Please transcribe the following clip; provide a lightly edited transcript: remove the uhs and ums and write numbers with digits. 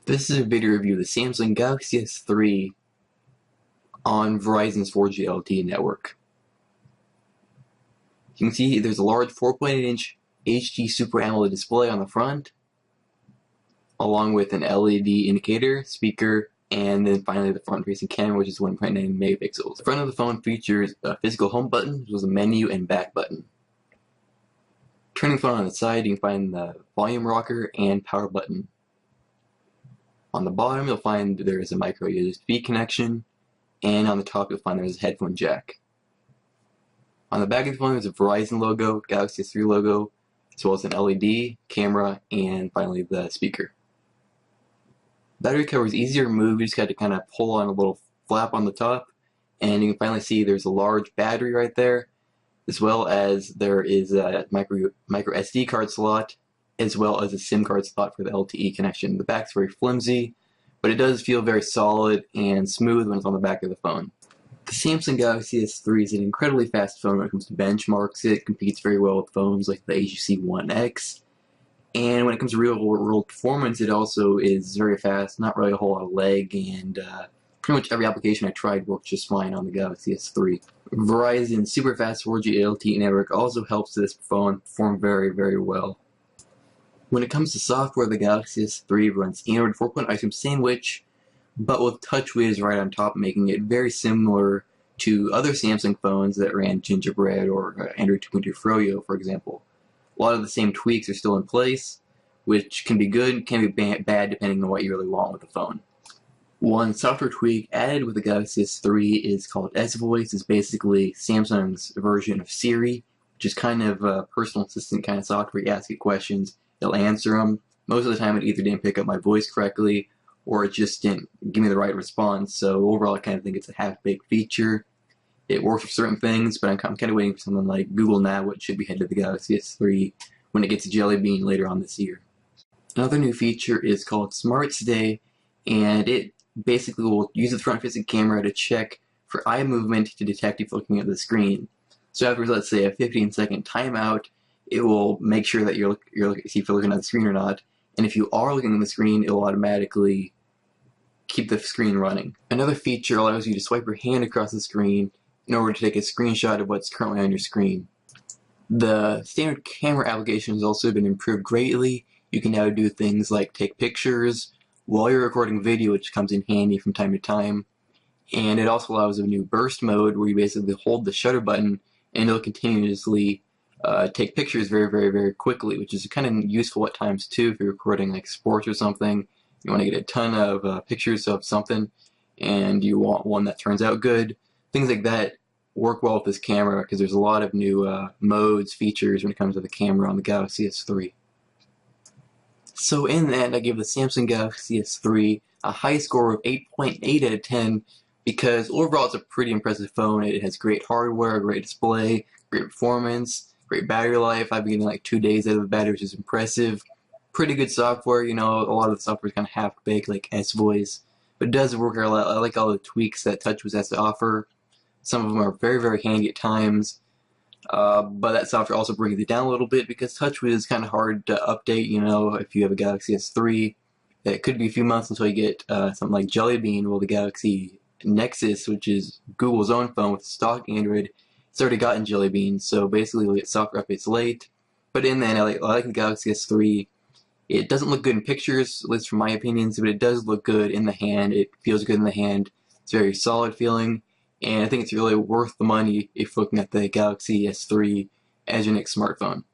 This is a video review of the Samsung Galaxy S3 on Verizon's 4G LTE network. You can see there's a large 4.8-inch HD Super AMOLED display on the front, along with an LED indicator, speaker, and then finally the front-facing camera, which is 1.9 megapixels. The front of the phone features a physical home button, which is a menu and back button. Turning the phone on its side, you can find the volume rocker and power button. On the bottom, you'll find there is a micro USB connection, and on the top, you'll find there's a headphone jack. On the back of the phone, there's a Verizon logo, Galaxy S3 logo, as well as an LED, camera, and finally the speaker. Battery cover is easy to remove. You just got to kind of pull on a little flap on the top, and you can finally see there's a large battery right there, as well as there is a micro SD card slot, as well as a SIM card slot for the LTE connection. The back's very flimsy, but it does feel very solid and smooth when it's on the back of the phone. The Samsung Galaxy S3 is an incredibly fast phone when it comes to benchmarks. It competes very well with phones like the HTC One X. And when it comes to real-world performance, it also is very fast, not really a whole lot of lag, and pretty much every application I tried worked just fine on the Galaxy S3. Verizon's super fast 4G LTE network also helps this phone perform very, very well. When it comes to software, the Galaxy S3 runs Android 4.0 Sandwich, but with TouchWiz right on top, making it very similar to other Samsung phones that ran Gingerbread or Android 2.2 Froyo, for example. A lot of the same tweaks are still in place, which can be good, can be bad depending on what you really want with the phone. One software tweak added with the Galaxy S3 is called S-Voice. It's basically Samsung's version of Siri, which is kind of a personal assistant kind of software. You ask it questions, it'll answer them. Most of the time it either didn't pick up my voice correctly or it just didn't give me the right response. So overall I kind of think it's a half-baked feature. It works for certain things, but I'm kind of waiting for something like Google Now, which should be headed to the Galaxy S3 when it gets to Jelly Bean later on this year. Another new feature is called Smart Stay, and it basically will use the front-facing camera to check for eye movement to detect if looking at the screen. So after, let's say, a 15-second timeout, it will make sure that you're see if you're looking at the screen or not, and if you are looking at the screen, it will automatically keep the screen running. Another feature allows you to swipe your hand across the screen in order to take a screenshot of what's currently on your screen. The standard camera application has also been improved greatly. You can now do things like take pictures while you're recording video, which comes in handy from time to time. And it also allows a new burst mode where you basically hold the shutter button and it'll continuously take pictures very, very, very quickly, which is kind of useful at times too if you're recording like sports or something. You want to get a ton of pictures of something and you want one that turns out good. Things like that work well with this camera because there's a lot of new modes, features when it comes to the camera on the Galaxy S3. So in the end, I give the Samsung Galaxy S3 a high score of 8.8 out of 10 because overall it's a pretty impressive phone. It has great hardware, great display, great performance, great battery life. I've been getting like 2 days out of the battery, which is impressive. Pretty good software, you know, a lot of the software is kind of half-baked like S-Voice, but it does work a lot. I like all the tweaks that TouchWiz has to offer. Some of them are very, very handy at times, but that software also brings it down a little bit because TouchWiz is kind of hard to update, you know, if you have a Galaxy S3. It could be a few months until you get something like Jelly Bean. Well, the Galaxy Nexus, which is Google's own phone with stock Android, it's already gotten Jelly Bean, so basically we'll get software updates late. But in the end, I like the Galaxy S3. It doesn't look good in pictures, at least from my opinions, but it does look good in the hand. It feels good in the hand. It's very solid feeling, and I think it's really worth the money if looking at the Galaxy S3 as your next smartphone.